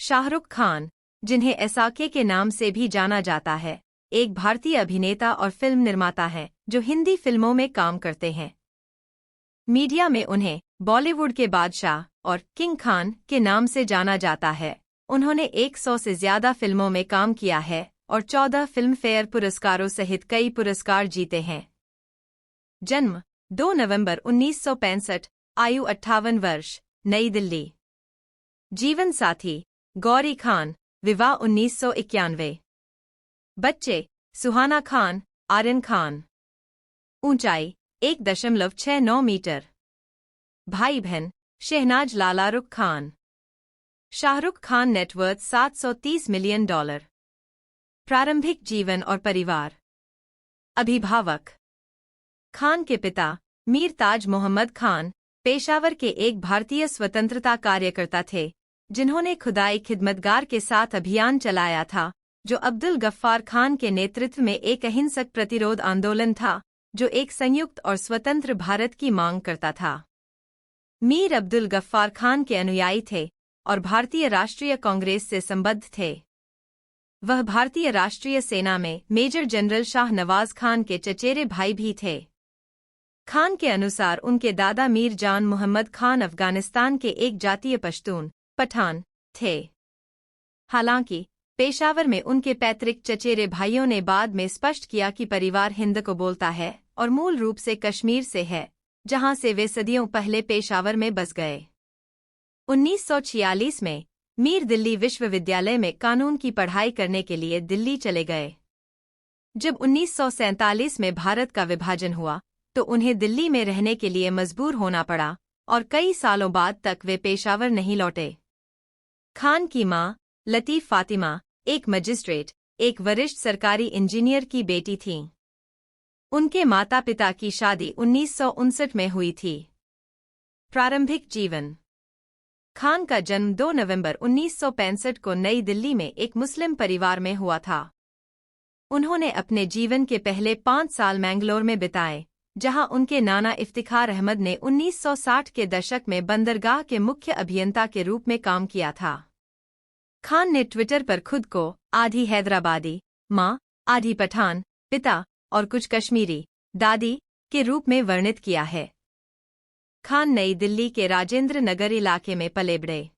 शाहरुख खान, जिन्हें एसआरके के नाम से भी जाना जाता है, एक भारतीय अभिनेता और फिल्म निर्माता हैं जो हिंदी फिल्मों में काम करते हैं। मीडिया में उन्हें बॉलीवुड के बादशाह और किंग खान के नाम से जाना जाता है। उन्होंने 100 से ज्यादा फिल्मों में काम किया है और 14 फिल्म फेयर पुरस्कारों सहित कई पुरस्कार जीते हैं। जन्म 2 नवंबर 1965, आयु 58 वर्ष, नई दिल्ली। जीवन साथी गौरी खान, विवाह 1991। बच्चे सुहाना खान, आर्यन खान। ऊंचाई 1.69 मीटर। भाई बहन शहनाज लालारुख खान। Shahrukh Khan net worth $730 million. प्रारंभिक जीवन और परिवार। अभिभावक खान के पिता मीर ताज मोहम्मद खान पेशावर के एक भारतीय स्वतंत्रता कार्यकर्ता थे, जिन्होंने खुदाई खिदमतगार के साथ अभियान चलाया था, जो अब्दुल गफ्फार खान के नेतृत्व में एक अहिंसक प्रतिरोध आंदोलन था जो एक संयुक्त और स्वतंत्र भारत की मांग करता था। मीर अब्दुल गफ्फार खान के अनुयायी थे और भारतीय राष्ट्रीय कांग्रेस से संबद्ध थे। वह भारतीय राष्ट्रीय सेना में मेजर जनरल शाह नवाज खान के चचेरे भाई भी थे। खान के अनुसार उनके दादा मीर जान मोहम्मद खान अफगानिस्तान के एक जातीय पश्तून पठान थे। हालांकि पेशावर में उनके पैतृक चचेरे भाइयों ने बाद में स्पष्ट किया कि परिवार हिंद को बोलता है और मूल रूप से कश्मीर से है, जहां से वे सदियों पहले पेशावर में बस गए। 1946 में मीर दिल्ली विश्वविद्यालय में कानून की पढ़ाई करने के लिए दिल्ली चले गए। जब 1947 में भारत का विभाजन हुआ तो उन्हें दिल्ली में रहने के लिए मजबूर होना पड़ा और कई सालों बाद तक वे पेशावर नहीं लौटे। खान की मां लतीफ फातिमा एक मजिस्ट्रेट, एक वरिष्ठ सरकारी इंजीनियर की बेटी थीं। उनके माता-पिता की शादी 1959 में हुई थी। प्रारंभिक जीवन। खान का जन्म 2 नवंबर 1965 को नई दिल्ली में एक मुस्लिम परिवार में हुआ था। उन्होंने अपने जीवन के पहले 5 साल मैंगलोर में बिताए, जहां उनके नाना इफ्तिखार अहमद ने 1960 के दशक में बंदरगाह के मुख्य अभियंता के रूप में काम किया था। खान ने ट्विटर पर खुद को आधी हैदराबादी मां, आधी पठान पिता और कुछ कश्मीरी दादी के रूप में वर्णित किया है। खान नई दिल्ली के राजेंद्र नगर इलाके में पले बढ़े।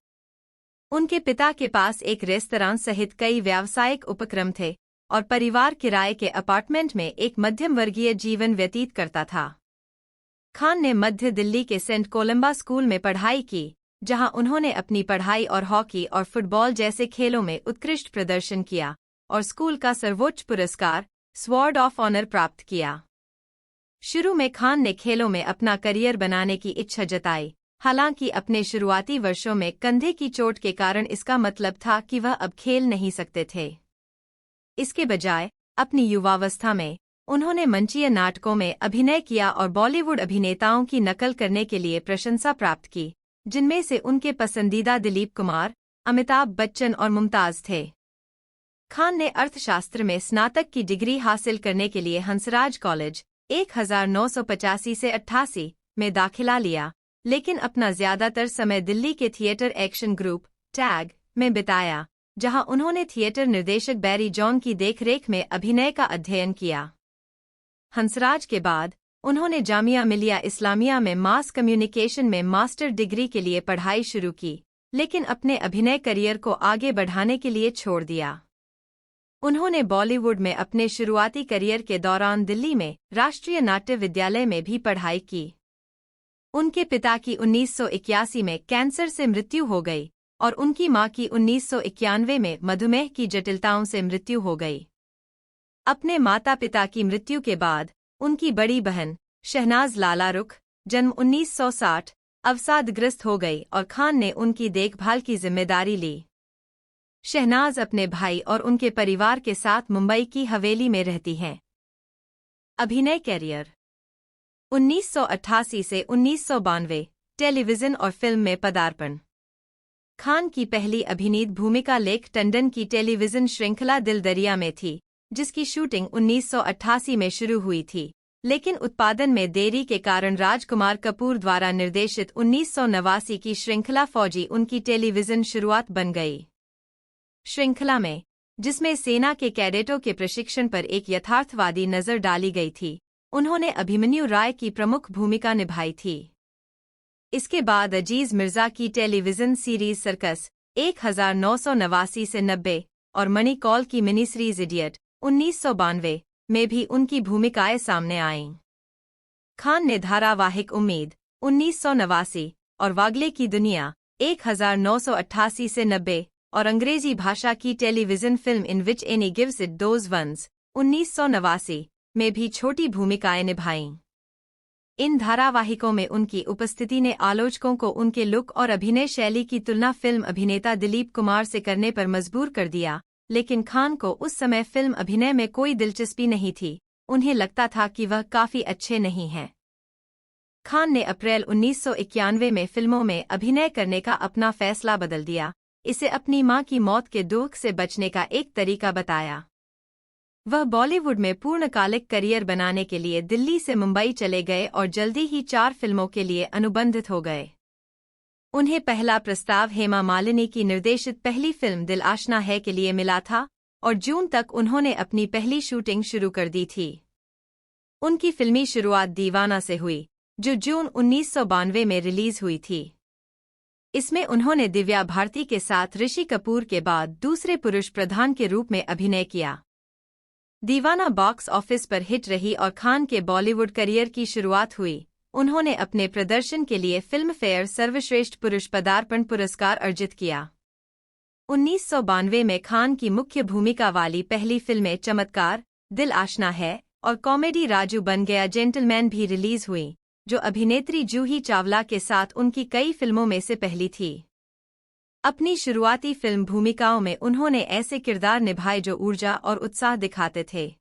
उनके पिता के पास एक रेस्तरां सहित कई व्यावसायिक उपक्रम थे और परिवार किराए के अपार्टमेंट में एक मध्यम वर्गीय जीवन व्यतीत करता था। खान ने मध्य दिल्ली के सेंट कोलंबा स्कूल में पढ़ाई की, जहां उन्होंने अपनी पढ़ाई और हॉकी और फुटबॉल जैसे खेलों में उत्कृष्ट प्रदर्शन किया और स्कूल का सर्वोच्च पुरस्कार स्वॉर्ड ऑफ ऑनर प्राप्त किया। शुरू में खान ने खेलों में अपना करियर बनाने की इच्छा जताई, हालांकि अपने शुरुआती वर्षों में कंधे की चोट के कारण इसका मतलब था कि वह अब खेल नहीं सकते थे। इसके बजाय अपनी युवावस्था में उन्होंने मंचीय नाटकों में अभिनय किया और बॉलीवुड अभिनेताओं की नकल करने के लिए प्रशंसा प्राप्त की, जिनमें से उनके पसंदीदा दिलीप कुमार, अमिताभ बच्चन और मुमताज थे। खान ने अर्थशास्त्र में स्नातक की डिग्री हासिल करने के लिए हंसराज कॉलेज 1985 से 88 में दाखिला लिया, लेकिन अपना ज्यादातर समय दिल्ली के थिएटर एक्शन ग्रुप टैग में बिताया, जहां उन्होंने थिएटर निर्देशक बैरी जॉन की देखरेख में अभिनय का अध्ययन किया। हंसराज के बाद उन्होंने जामिया मिलिया इस्लामिया में मास कम्युनिकेशन में मास्टर डिग्री के लिए पढ़ाई शुरू की, लेकिन अपने अभिनय करियर को आगे बढ़ाने के लिए छोड़ दिया। उन्होंने बॉलीवुड में अपने शुरुआती करियर के दौरान दिल्ली में राष्ट्रीय नाट्य विद्यालय में भी पढ़ाई की। उनके पिता की 1981 में कैंसर से मृत्यु हो गई और उनकी मां की 1991 में मधुमेह की जटिलताओं से मृत्यु हो गई। अपने माता-पिता की मृत्यु के बाद उनकी बड़ी बहन शहनाज लालारुख, जन्म 1960, अवसादग्रस्त हो गई और खान ने उनकी देखभाल की जिम्मेदारी ली। शहनाज अपने भाई और उनके परिवार के साथ मुंबई की हवेली में रहती हैं। अभिनय कैरियर। 1988 से 1992 टेलीविजन और फिल्म में पदार्पण। खान की पहली अभिनीत भूमिका लेक टंडन की टेलीविजन श्रृंखला दिल दरिया में थी, जिसकी शूटिंग 1988 में शुरू हुई थी, लेकिन उत्पादन में देरी के कारण राजकुमार कपूर द्वारा निर्देशित 1989 की श्रृंखला फौजी उनकी टेलीविजन शुरुआत बन गई। श्रृंखला में, जिसमें सेना के कैडेटों के प्रशिक्षण पर एक यथार्थवादी नज़र डाली गई थी, उन्होंने अभिमन्यु राय की प्रमुख भूमिका निभाई थी। इसके बाद अजीज मिर्जा की टेलीविजन सीरीज सर्कस 1989 से 90 और मणि कौल की मिनी सीरीज इडियट 1992 में भी उनकी भूमिकाएं सामने आईं। खान ने धारावाहिक उम्मीद 1989 और वागले की दुनिया 1988 से 90 और अंग्रेजी भाषा की television film in which any gives it those ones 1989 में भी छोटी भूमिकाएं निभाईं। इन धारावाहिकों में उनकी उपस्थिति ने आलोचकों को उनके लुक और अभिनय शैली की तुलना फिल्म अभिनेता दिलीप कुमार से करने पर मजबूर कर दिया, लेकिन खान को उस समय फिल्म अभिनय में कोई दिलचस्पी नहीं थी। उन्हें लगता था कि वह काफी अच्छे नहीं हैं। खान ने अप्रैल 1991 में फिल्मों में अभिनय करने का अपना फैसला बदल दिया, इसे अपनी मां की मौत के दुख से बचने का एक तरीका बताया। वह बॉलीवुड में पूर्णकालिक करियर बनाने के लिए दिल्ली से मुंबई चले गए और जल्दी ही 4 फिल्मों के लिए अनुबंधित हो गए। उन्हें पहला प्रस्ताव हेमा मालिनी की निर्देशित पहली फिल्म दिल आशना है के लिए मिला था और जून तक उन्होंने अपनी पहली शूटिंग शुरू कर दी थी। उनकी फिल्मी शुरुआत दीवाना से हुई, जो जून 1992 में रिलीज हुई थी। इसमें उन्होंने दिव्या भारती के साथ ऋषि कपूर के बाद दूसरे पुरुष प्रधान के रूप में अभिनय किया। दीवाना बॉक्स ऑफिस पर हिट रही और खान के बॉलीवुड करियर की शुरुआत हुई। उन्होंने अपने प्रदर्शन के लिए फिल्म फेयर सर्वश्रेष्ठ पुरुष पदार्पण पुरस्कार अर्जित किया। 1992 में खान की मुख्य भूमिका वाली पहली फिल्में चमत्कार, दिल आशना है और कॉमेडी राजू बन गया जेंटलमैन भी रिलीज हुई, जो अभिनेत्री जूही चावला के साथ उनकी कई फिल्मों में से पहली थी। अपनी शुरुआती फिल्म भूमिकाओं में उन्होंने ऐसे किरदार निभाए जो ऊर्जा और उत्साह दिखाते थे।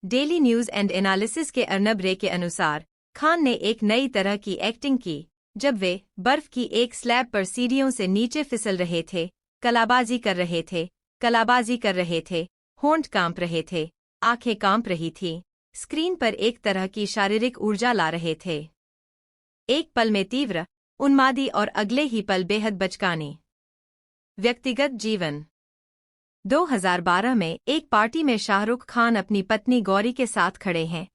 डेली न्यूज़ एंड एनालिसिस के अर्नब रे के अनुसार खान ने एक नई तरह की एक्टिंग की, जब वे बर्फ की एक स्लैब पर सीढ़ियों से नीचे फिसल रहे थे, कलाबाजी कर रहे थे, होंठ कांप रहे थे, आंखें कांप रही थीं, स्क्रीन पर एक तरह की शारीरिक ऊर्जा ला रहे थे। एक पल में तीव्र, उन्मादी और अगले ही पल बेहद बचकाने। व्यक्तिगत जीवन 2012 में एक पार्टी में शाहरुख खान अपनी पत्नी गौरी के साथ खड़े हैं।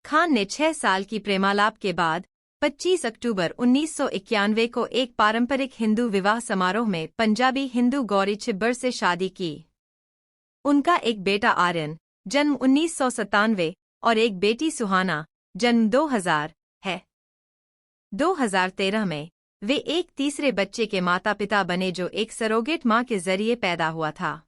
खान ने 6 साल की प्रेमालाप के बाद 25 अक्टूबर 1991 को एक पारंपरिक हिंदू विवाह समारोह में पंजाबी हिंदू गौरी छिब्बर से शादी की। उनका एक बेटा आर्यन, जन्म 1997 और एक बेटी सुहाना, जन्म 2000 है। 2013 में वे एक तीसरे बच्चे के माता-पिता बने जो एक सरोगेट मां के जरिए पैदा हुआ था।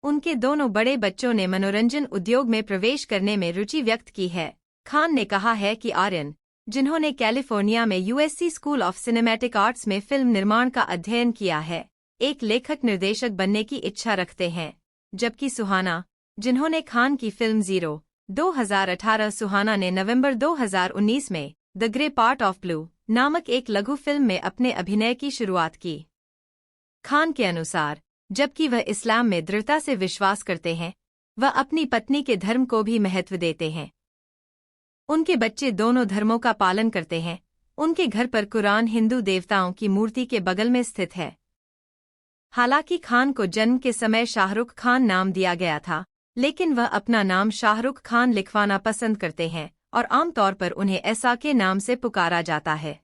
उनके दोनों बड़े बच्चों ने मनोरंजन उद्योग में प्रवेश करने में रुचि व्यक्त की है। खान ने कहा है कि आर्यन, जिन्होंने कैलिफोर्निया में USC school of cinematic arts में फिल्म निर्माण का अध्ययन किया है, एक लेखक निर्देशक बनने की इच्छा रखते हैं, जबकि सुहाना, जिन्होंने खान की फिल्म 2018 सुहाना ने नवंबर 2019 में the grey part of blue नामक एक लघु फिल्म में अपने अभिनय की शुरुआत की। खान के अनुसार, जबकि वह इस्लाम में दृढ़ता से विश्वास करते हैं, वह अपनी पत्नी के धर्म को भी महत्व देते हैं। उनके बच्चे दोनों धर्मों का पालन करते हैं। उनके घर पर कुरान हिंदू देवताओं की मूर्ति के बगल में स्थित है। हालांकि खान को जन्म के समय शाहरुख खान नाम दिया गया था, लेकिन वह अपना नाम शाहरुख खान लिखवाना पसंद करते हैं और आमतौर पर उन्हें ऐसा के नाम से पुकारा जाता है।